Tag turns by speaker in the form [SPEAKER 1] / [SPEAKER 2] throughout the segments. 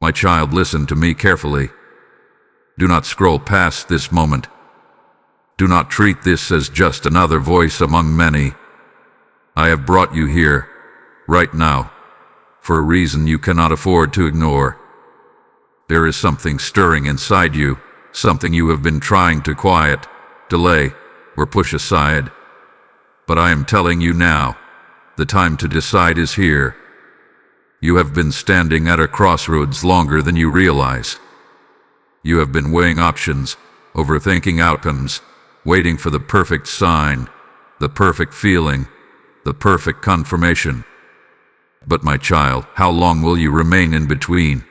[SPEAKER 1] My child, listen to me carefully. Do not scroll past this moment. Do not treat this as just another voice among many. I have brought you here, right now, for a reason you cannot afford to ignore. There is something stirring inside you, something you have been trying to quiet, delay, or push aside. But I am telling you now, the time to decide is here. You have been standing at a crossroads longer than you realize. You have been weighing options, overthinking outcomes, waiting for the perfect sign, the perfect feeling, the perfect confirmation. But my child, how long will you remain in between?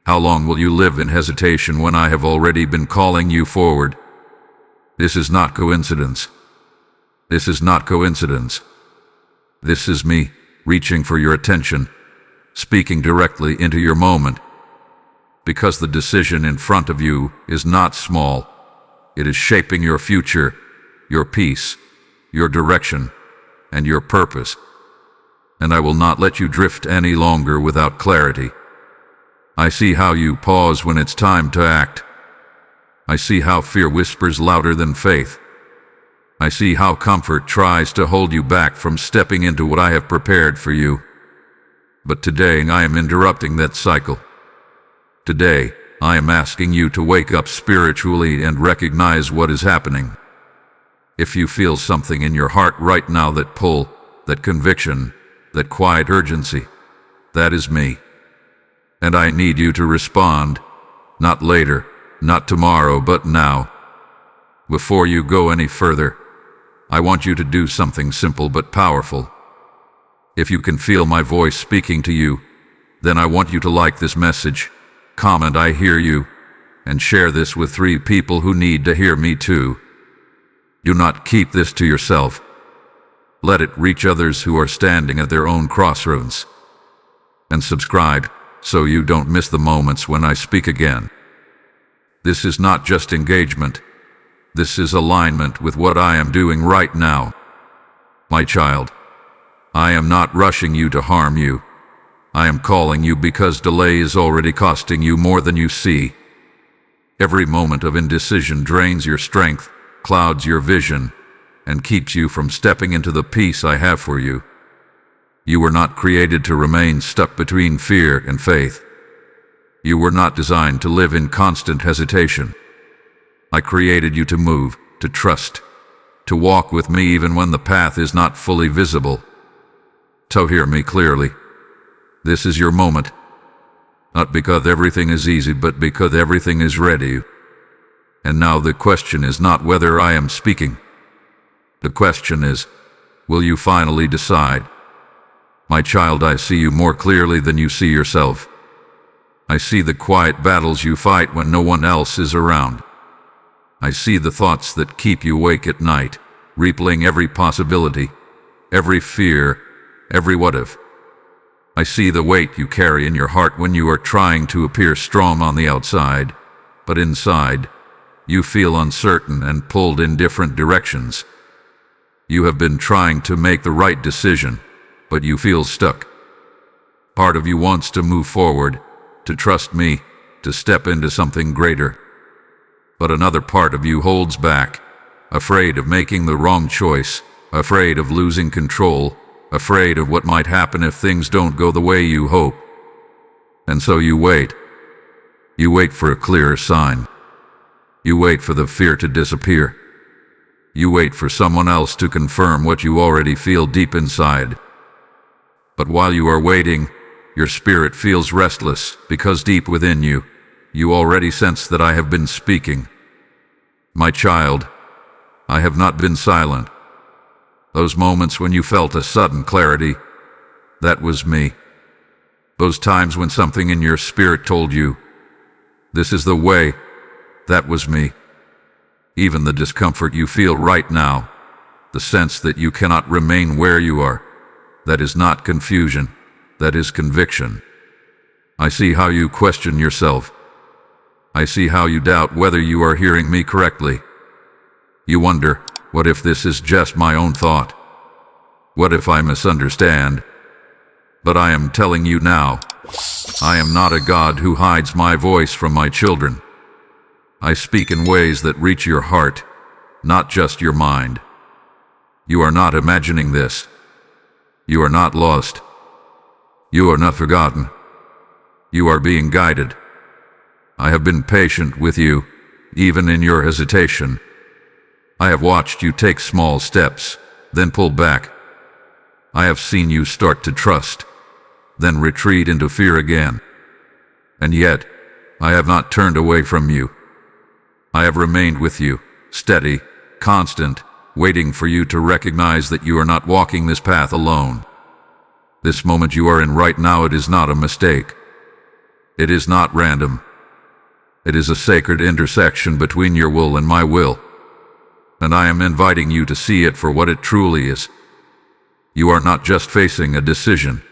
[SPEAKER 1] How long will you live in hesitation when I have already been calling you forward? This is not coincidence. This is not coincidence. This is me, reaching for your attention, speaking directly into your moment. Because the decision in front of you is not small. It is shaping your future, your peace, your direction, and your purpose. And I will not let you drift any longer without clarity. I see how you pause when it's time to act. I see how fear whispers louder than faith. I see how comfort tries to hold you back from stepping into what I have prepared for you. But today I am interrupting that cycle. Today, I am asking you to wake up spiritually and recognize what is happening. If you feel something in your heart right now, that pull, that conviction, that quiet urgency, that is me. And I need you to respond, not later, not tomorrow, but now. Before you go any further, I want you to do something simple but powerful. If you can feel my voice speaking to you, then I want you to like this message, comment "I hear you," and share this with 3 people who need to hear me too. Do not keep this to yourself. Let it reach others who are standing at their own crossroads. And subscribe, so you don't miss the moments when I speak again. This is not just engagement. This is alignment with what I am doing right now. My child, I am not rushing you to harm you. I am calling you because delay is already costing you more than you see. Every moment of indecision drains your strength, clouds your vision, and keeps you from stepping into the peace I have for you. You were not created to remain stuck between fear and faith. You were not designed to live in constant hesitation. I created you to move, to trust, to walk with me even when the path is not fully visible. So hear me clearly. This is your moment. Not because everything is easy, but because everything is ready. And now the question is not whether I am speaking. The question is, will you finally decide? My child, I see you more clearly than you see yourself. I see the quiet battles you fight when no one else is around. I see the thoughts that keep you awake at night, replaying every possibility, every fear, every what if. I see the weight you carry in your heart when you are trying to appear strong on the outside, but inside, you feel uncertain and pulled in different directions. You have been trying to make the right decision, but you feel stuck. Part of you wants to move forward, to trust me, to step into something greater. But another part of you holds back, afraid of making the wrong choice, afraid of losing control, afraid of what might happen if things don't go the way you hope. And so you wait. You wait for a clearer sign. You wait for the fear to disappear. You wait for someone else to confirm what you already feel deep inside. But while you are waiting, your spirit feels restless because deep within you, you already sense that I have been speaking. My child, I have not been silent. Those moments when you felt a sudden clarity, that was me. Those times when something in your spirit told you, this is the way, that was me. Even the discomfort you feel right now, the sense that you cannot remain where you are, that is not confusion, that is conviction. I see how you question yourself. I see how you doubt whether you are hearing me correctly. You wonder, what if this is just my own thought? What if I misunderstand? But I am telling you now, I am not a God who hides my voice from my children. I speak in ways that reach your heart, not just your mind. You are not imagining this. You are not lost. You are not forgotten. You are being guided. I have been patient with you, even in your hesitation. I have watched you take small steps, then pull back. I have seen you start to trust, then retreat into fear again. And yet, I have not turned away from you. I have remained with you, steady, constant, waiting for you to recognize that you are not walking this path alone. This moment you are in right now, it is not a mistake. It is not random. It is a sacred intersection between your will and my will. And I am inviting you to see it for what it truly is. You are not just facing a decision.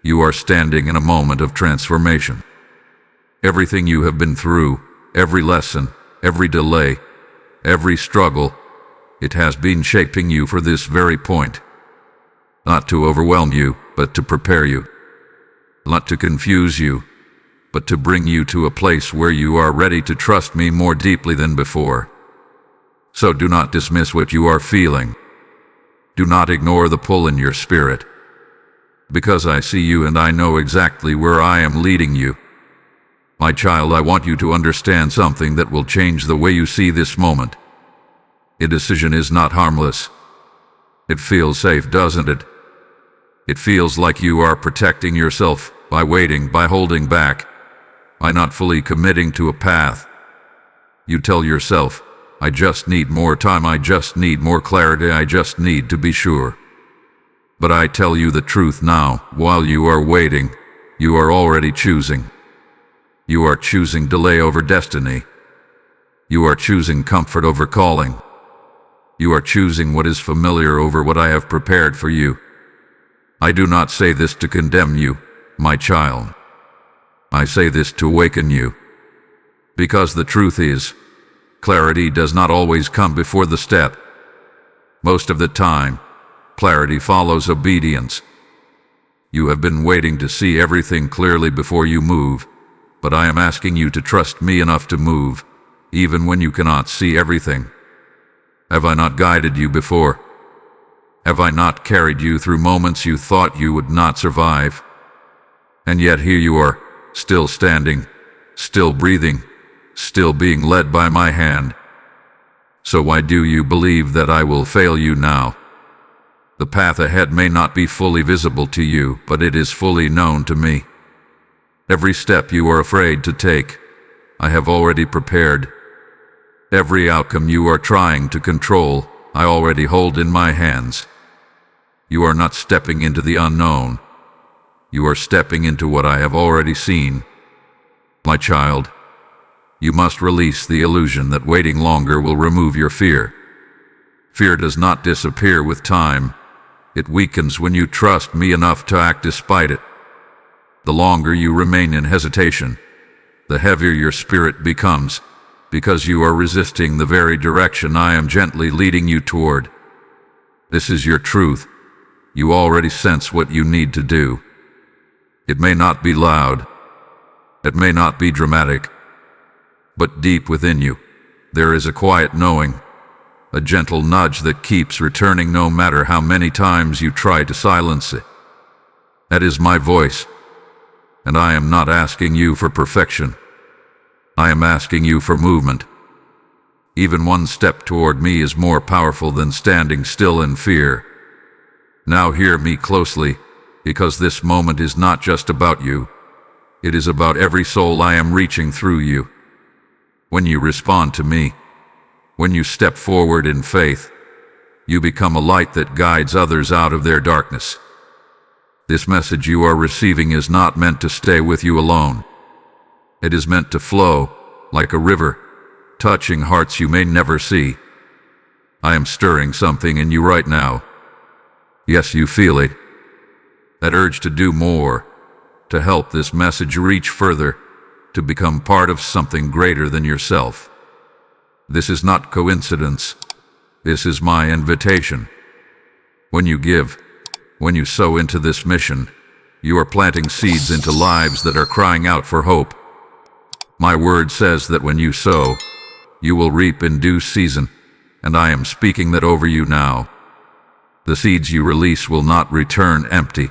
[SPEAKER 1] You are standing in a moment of transformation. Everything you have been through, every lesson, every delay, every struggle, it has been shaping you for this very point. Not to overwhelm you, but to prepare you. Not to confuse you, but to bring you to a place where you are ready to trust me more deeply than before. So do not dismiss what you are feeling. Do not ignore the pull in your spirit. Because I see you and I know exactly where I am leading you. My child, I want you to understand something that will change the way you see this moment. A decision is not harmless. It feels safe, doesn't it? It feels like you are protecting yourself by waiting, by holding back, by not fully committing to a path. You tell yourself, I just need more time, I just need more clarity, I just need to be sure. But I tell you the truth now, while you are waiting, you are already choosing. You are choosing delay over destiny. You are choosing comfort over calling. You are choosing what is familiar over what I have prepared for you. I do not say this to condemn you, my child. I say this to awaken you. Because the truth is, clarity does not always come before the step. Most of the time, clarity follows obedience. You have been waiting to see everything clearly before you move, but I am asking you to trust me enough to move, even when you cannot see everything. Have I not guided you before? Have I not carried you through moments you thought you would not survive? And yet here you are, still standing, still breathing, still being led by my hand. So why do you believe that I will fail you now? The path ahead may not be fully visible to you, but it is fully known to me. Every step you are afraid to take, I have already prepared. Every outcome you are trying to control, I already hold in my hands. You are not stepping into the unknown. You are stepping into what I have already seen. My child, you must release the illusion that waiting longer will remove your fear. Fear does not disappear with time. It weakens when you trust me enough to act despite it. The longer you remain in hesitation, the heavier your spirit becomes, because you are resisting the very direction I am gently leading you toward. This is your truth. You already sense what you need to do. It may not be loud. It may not be dramatic. But deep within you, there is a quiet knowing, a gentle nudge that keeps returning no matter how many times you try to silence it. That is my voice, and I am not asking you for perfection. I am asking you for movement. Even one step toward me is more powerful than standing still in fear. Now hear me closely, because this moment is not just about you. It is about every soul I am reaching through you. When you respond to me, when you step forward in faith, you become a light that guides others out of their darkness. This message you are receiving is not meant to stay with you alone. It is meant to flow, like a river, touching hearts you may never see. I am stirring something in you right now. Yes, you feel it. That urge to do more, to help this message reach further, to become part of something greater than yourself. This is not coincidence. This is my invitation. When you give, when you sow into this mission, You are planting seeds into lives that are crying out for hope. My word says that when you sow, you will reap in due season, and I am speaking that over you now. The seeds you release will not return empty.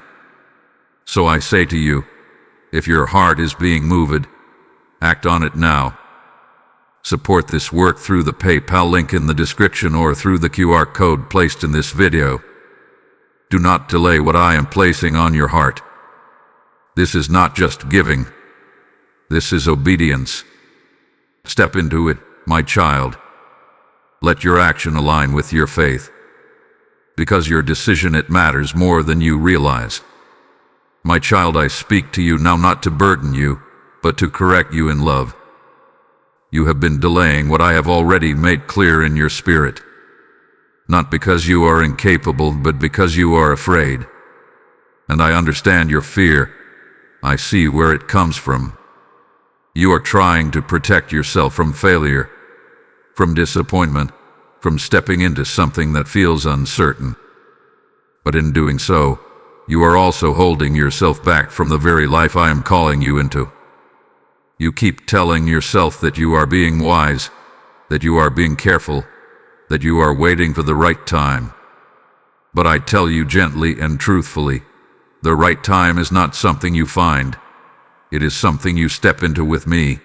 [SPEAKER 1] So I say to you, if your heart is being moved, act on it now. Support this work through the PayPal link in the description or through the QR code placed in this video. Do not delay what I am placing on your heart. This is not just giving. This is obedience. Step into it, my child. Let your action align with your faith. Because your decision, it matters more than you realize. My child, I speak to you now not to burden you, but to correct you in love. You have been delaying what I have already made clear in your spirit. Not because you are incapable, but because you are afraid. And I understand your fear. I see where it comes from. You are trying to protect yourself from failure, from disappointment, from stepping into something that feels uncertain. But in doing so, you are also holding yourself back from the very life I am calling you into. You keep telling yourself that you are being wise, that you are being careful, that you are waiting for the right time. But I tell you gently and truthfully, the right time is not something you find. It is something you step into with me.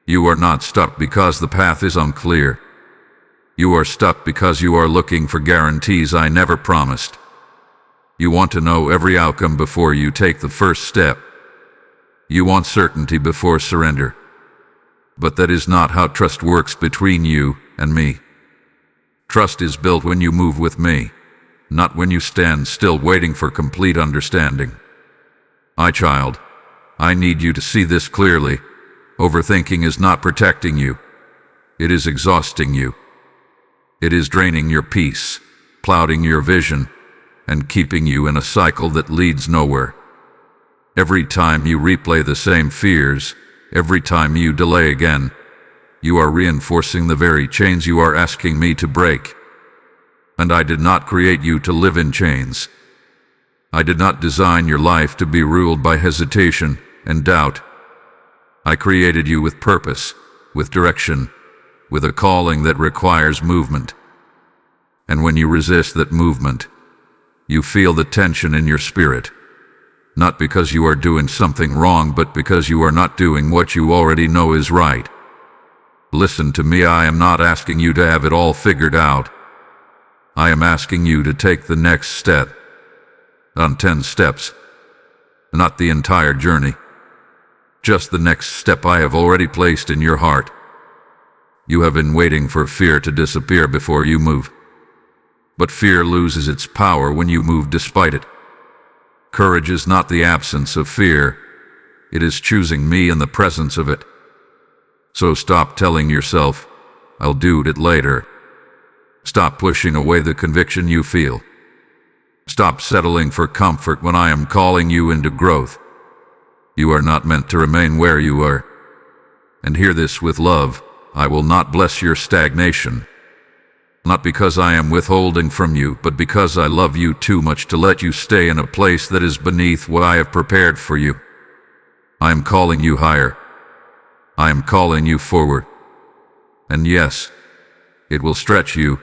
[SPEAKER 1] You are not stuck because the path is unclear. You are stuck because you are looking for guarantees I never promised. You want to know every outcome before you take the first step. You want certainty before surrender. But that is not how trust works between you and me. Trust is built when you move with me, not when you stand still waiting for complete understanding. My child, I need you to see this clearly. Overthinking is not protecting you. It is exhausting you. It is draining your peace, clouding your vision, and keeping you in a cycle that leads nowhere. Every time you replay the same fears, every time you delay again, you are reinforcing the very chains you are asking me to break. And I did not create you to live in chains. I did not design your life to be ruled by hesitation and doubt. I created you with purpose, with direction, with a calling that requires movement. And when you resist that movement, you feel the tension in your spirit. Not because you are doing something wrong, but because you are not doing what you already know is right. Listen to me, I am not asking you to have it all figured out. I am asking you to take the next step. On 10 steps. Not the entire journey. Just the next step I have already placed in your heart. You have been waiting for fear to disappear before you move. But fear loses its power when you move despite it. Courage is not the absence of fear. It is choosing me in the presence of it. So stop telling yourself, I'll do it later. Stop pushing away the conviction you feel. Stop settling for comfort when I am calling you into growth. You are not meant to remain where you are. And hear this with love, I will not bless your stagnation. Not because I am withholding from you, but because I love you too much to let you stay in a place that is beneath what I have prepared for you. I am calling you higher. I am calling you forward. And yes, it will stretch you.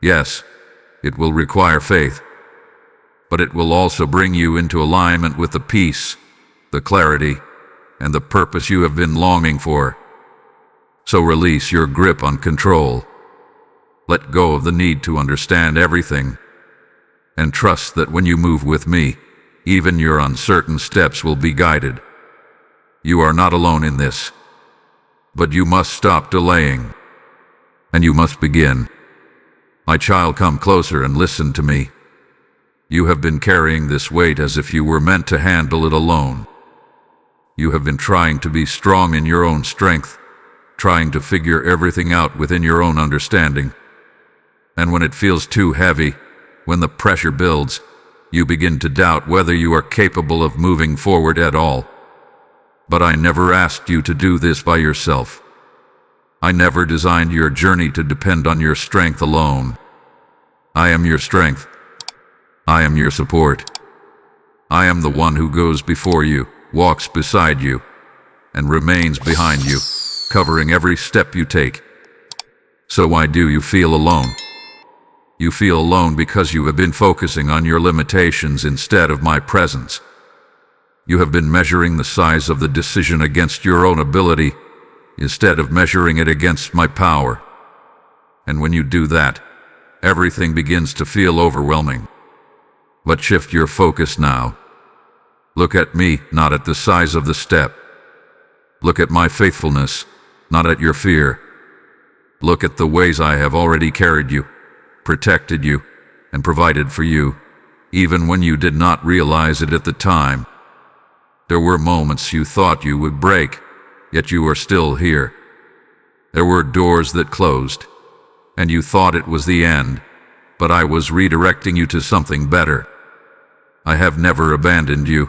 [SPEAKER 1] Yes, it will require faith. But it will also bring you into alignment with the peace, the clarity, and the purpose you have been longing for. So release your grip on control. Let go of the need to understand everything. And trust that when you move with me, even your uncertain steps will be guided. You are not alone in this. But you must stop delaying. And you must begin. My child, come closer and listen to me. You have been carrying this weight as if you were meant to handle it alone. You have been trying to be strong in your own strength, trying to figure everything out within your own understanding. And when it feels too heavy, when the pressure builds, you begin to doubt whether you are capable of moving forward at all. But I never asked you to do this by yourself. I never designed your journey to depend on your strength alone. I am your strength. I am your support. I am the one who goes before you, walks beside you, and remains behind you, covering every step you take. So why do you feel alone? You feel alone because you have been focusing on your limitations instead of my presence. You have been measuring the size of the decision against your own ability instead of measuring it against my power. And when you do that, everything begins to feel overwhelming. But shift your focus now. Look at me, not at the size of the step. Look at my faithfulness, not at your fear. Look at the ways I have already carried you, protected you, and provided for you, even when you did not realize it at the time. There were moments you thought you would break, yet you are still here. There were doors that closed, and you thought it was the end, but I was redirecting you to something better. I have never abandoned you,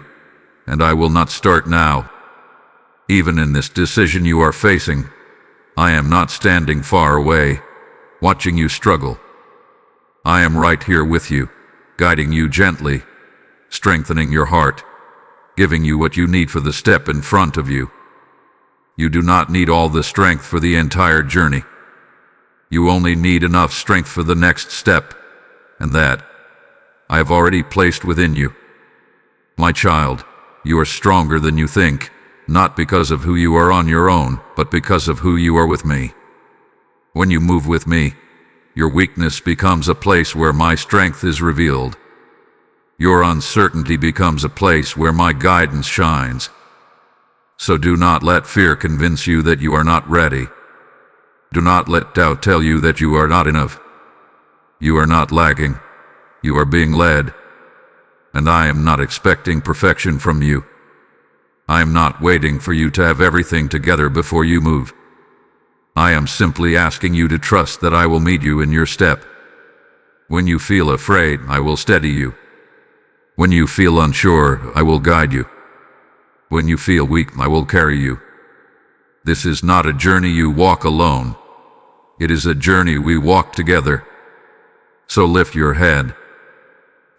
[SPEAKER 1] and I will not start now. Even in this decision you are facing, I am not standing far away, watching you struggle. I am right here with you, guiding you gently, strengthening your heart, giving you what you need for the step in front of you. You do not need all the strength for the entire journey. You only need enough strength for the next step, and that I have already placed within you. My child, you are stronger than you think, not because of who you are on your own, but because of who you are with me. When you move with me, your weakness becomes a place where my strength is revealed. Your uncertainty becomes a place where my guidance shines. So do not let fear convince you that you are not ready. Do not let doubt tell you that you are not enough. You are not lagging. You are being led. And I am not expecting perfection from you. I am not waiting for you to have everything together before you move. I am simply asking you to trust that I will meet you in your step. When you feel afraid, I will steady you. When you feel unsure, I will guide you. When you feel weak, I will carry you. This is not a journey you walk alone. It is a journey we walk together. So lift your head,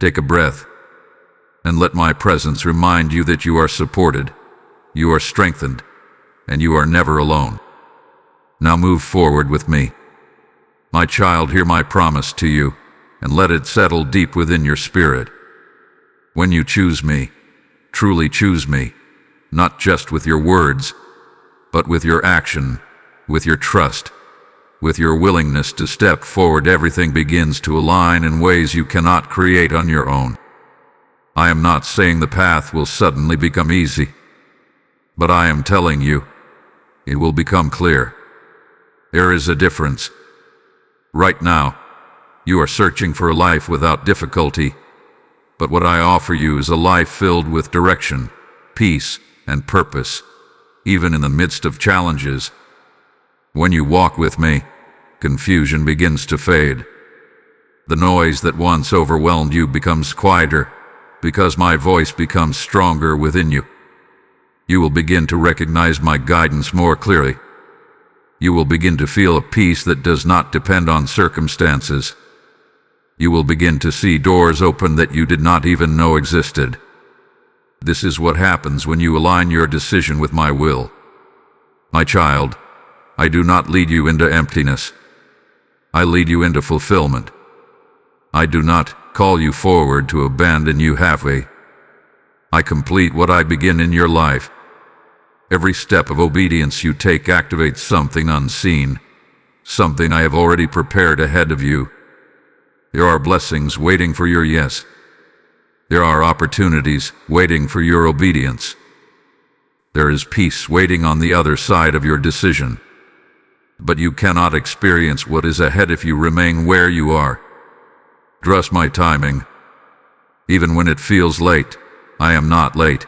[SPEAKER 1] take a breath, and let my presence remind you that you are supported, you are strengthened, and you are never alone. Now move forward with me. My child, hear my promise to you, and let it settle deep within your spirit. When you choose me, truly choose me, not just with your words, but with your action, with your trust, with your willingness to step forward, everything begins to align in ways you cannot create on your own. I am not saying the path will suddenly become easy, but I am telling you, it will become clear. There is a difference. Right now, you are searching for a life without difficulty, but what I offer you is a life filled with direction, peace, and purpose, even in the midst of challenges. When you walk with me, confusion begins to fade. The noise that once overwhelmed you becomes quieter, because my voice becomes stronger within you. You will begin to recognize my guidance more clearly. You will begin to feel a peace that does not depend on circumstances. You will begin to see doors open that you did not even know existed. This is what happens when you align your decision with my will. My child, I do not lead you into emptiness. I lead you into fulfillment. I do not call you forward to abandon you halfway. I complete what I begin in your life. Every step of obedience you take activates something unseen, something I have already prepared ahead of you. There are blessings waiting for your yes. There are opportunities waiting for your obedience. There is peace waiting on the other side of your decision. But you cannot experience what is ahead if you remain where you are. Trust my timing. Even when it feels late, I am not late.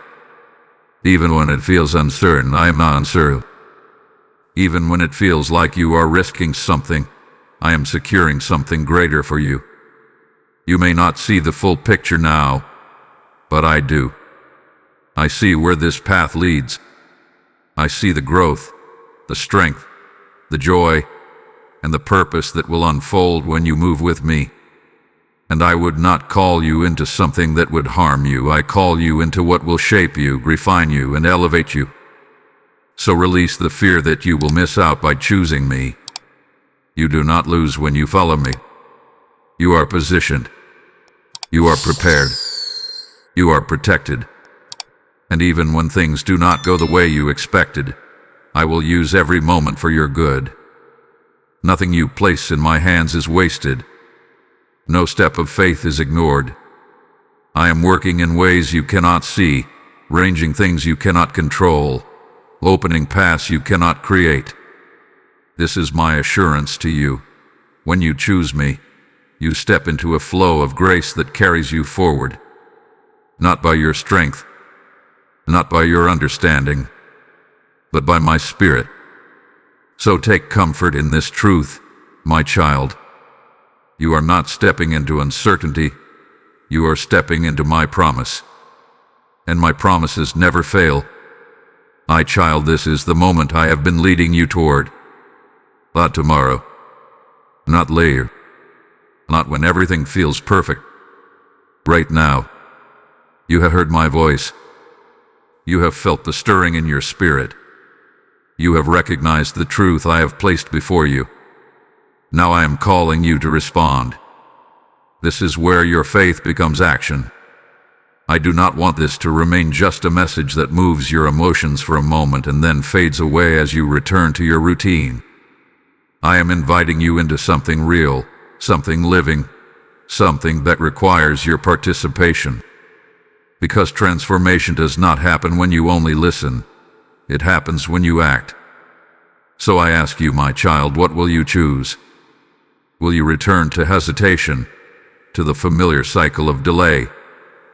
[SPEAKER 1] Even when it feels uncertain, I am not uncertain. Even when it feels like you are risking something, I am securing something greater for you. You may not see the full picture now, but I do. I see where this path leads. I see the growth, the strength, the joy, and the purpose that will unfold when you move with me. And I would not call you into something that would harm you. I call you into what will shape you, refine you, and elevate you. So release the fear that you will miss out by choosing me. You do not lose when you follow me. You are positioned. You are prepared. You are protected. And even when things do not go the way you expected, I will use every moment for your good. Nothing you place in my hands is wasted. No step of faith is ignored. I am working in ways you cannot see, arranging things you cannot control, opening paths you cannot create. This is my assurance to you. When you choose me, you step into a flow of grace that carries you forward. Not by your strength, not by your understanding, but by my Spirit. So take comfort in this truth, my child. You are not stepping into uncertainty. You are stepping into my promise. And my promises never fail. My child, this is the moment I have been leading you toward. Not tomorrow. Not later. Not when everything feels perfect. Right now. You have heard my voice. You have felt the stirring in your spirit. You have recognized the truth I have placed before you. Now I am calling you to respond. This is where your faith becomes action. I do not want this to remain just a message that moves your emotions for a moment and then fades away as you return to your routine. I am inviting you into something real, something living, something that requires your participation. Because transformation does not happen when you only listen. It happens when you act. So I ask you, my child, what will you choose? Will you return to hesitation, to the familiar cycle of delay,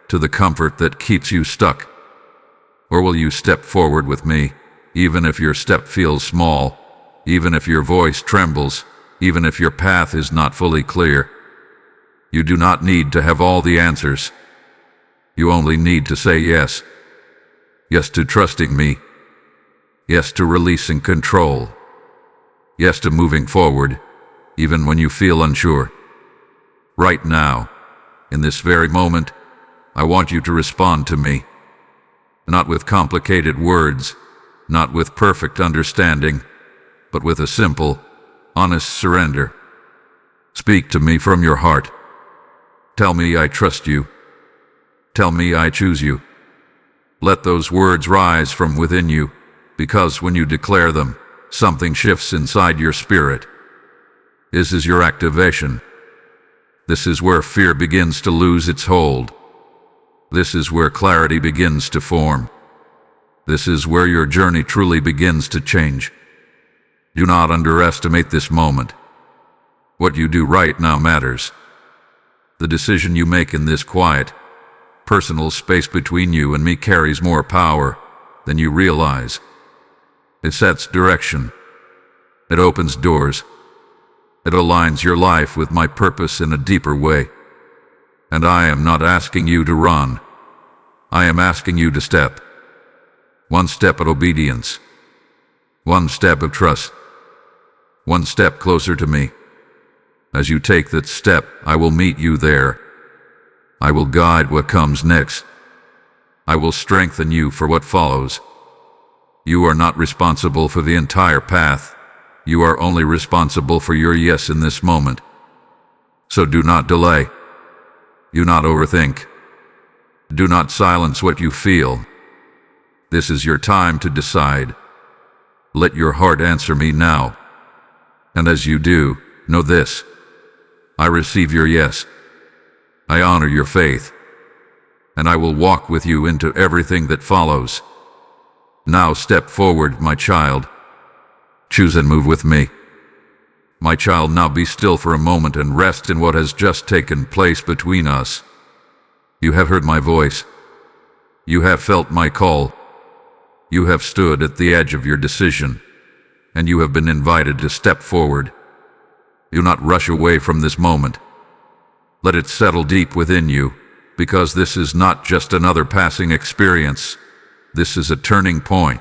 [SPEAKER 1] to the comfort that keeps you stuck? Or will you step forward with me, even if your step feels small, even if your voice trembles, even if your path is not fully clear? You do not need to have all the answers. You only need to say yes. Yes to trusting me. Yes to releasing control. Yes to moving forward, even when you feel unsure. Right now, in this very moment, I want you to respond to me. Not with complicated words, not with perfect understanding, but with a simple, honest surrender. Speak to me from your heart. Tell me I trust you. Tell me I choose you. Let those words rise from within you, because when you declare them, something shifts inside your spirit. This is your activation. This is where fear begins to lose its hold. This is where clarity begins to form. This is where your journey truly begins to change. Do not underestimate this moment. What you do right now matters. The decision you make in this quiet, personal space between you and me carries more power than you realize. It sets direction. It opens doors. It aligns your life with my purpose in a deeper way. And I am not asking you to run. I am asking you to step. One step of obedience. One step of trust. One step closer to me. As you take that step, I will meet you there. I will guide what comes next. I will strengthen you for what follows. You are not responsible for the entire path. You are only responsible for your yes in this moment. So do not delay. Do not overthink. Do not silence what you feel. This is your time to decide. Let your heart answer me now. And as you do, know this. I receive your yes. I honor your faith. And I will walk with you into everything that follows. Now step forward, my child. Choose and move with me. My child, now be still for a moment and rest in what has just taken place between us. You have heard my voice. You have felt my call. You have stood at the edge of your decision, and you have been invited to step forward. Do not rush away from this moment. Let it settle deep within you, because this is not just another passing experience. This is a turning point.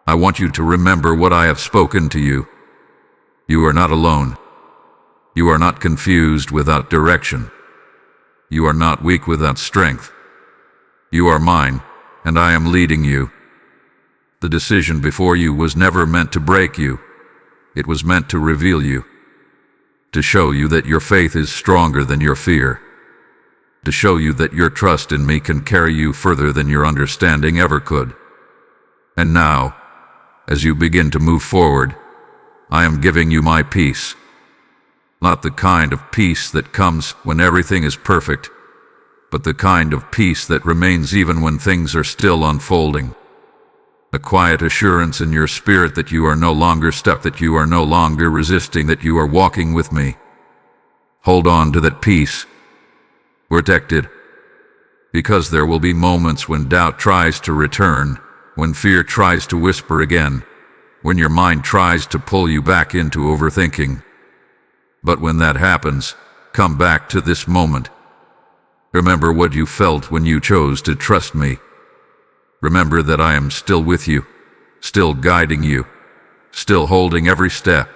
[SPEAKER 1] I want you to remember what I have spoken to you. You are not alone. You are not confused without direction. You are not weak without strength. You are mine, and I am leading you. The decision before you was never meant to break you. It was meant to reveal you, to show you that your faith is stronger than your fear, to show you that your trust in me can carry you further than your understanding ever could. And now, as you begin to move forward, I am giving you my peace. Not the kind of peace that comes when everything is perfect, but the kind of peace that remains even when things are still unfolding. A quiet assurance in your spirit that you are no longer stuck, that you are no longer resisting, that you are walking with me. Hold on to that peace. Protect it, because there will be moments when doubt tries to return, when fear tries to whisper again, when your mind tries to pull you back into overthinking. But when that happens, come back to this moment. Remember what you felt when you chose to trust me. Remember that I am still with you, still guiding you, still holding every step.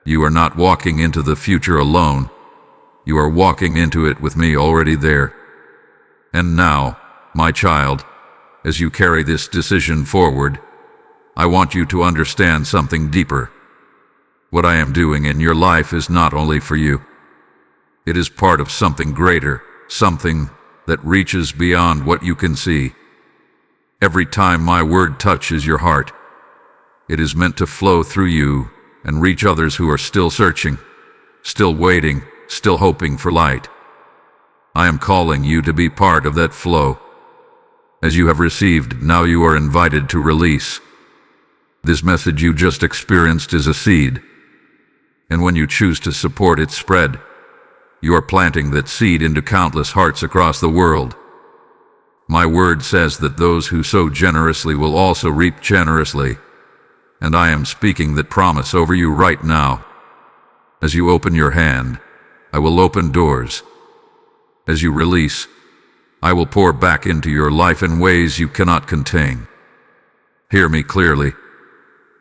[SPEAKER 1] You are not walking into the future alone. You are walking into it with me already there. And now, my child, as you carry this decision forward, I want you to understand something deeper. What I am doing in your life is not only for you. It is part of something greater, something that reaches beyond what you can see. Every time my word touches your heart, it is meant to flow through you and reach others who are still searching, still waiting, still hoping for light. I am calling you to be part of that flow. As you have received, now you are invited to release. This message you just experienced is a seed, and when you choose to support its spread, you are planting that seed into countless hearts across the world. My word says that those who sow generously will also reap generously, and I am speaking that promise over you right now. As you open your hand, I will open doors. As you release, I will pour back into your life in ways you cannot contain. Hear me clearly.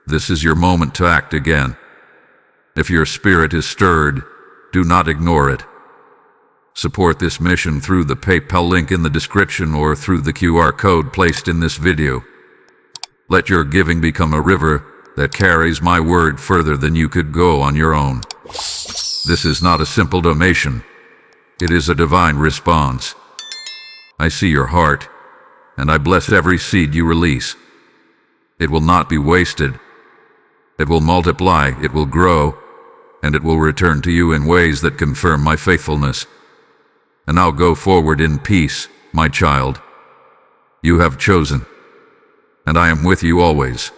[SPEAKER 1] This is your moment to act again. If your spirit is stirred, do not ignore it. Support this mission through the PayPal link in the description or through the QR code placed in this video. Let your giving become a river that carries my word further than you could go on your own. This is not a simple donation. It is a divine response. I see your heart, and I bless every seed you release. It will not be wasted. It will multiply, it will grow, and it will return to you in ways that confirm my faithfulness. And now go forward in peace, my child. You have chosen, and I am with you always.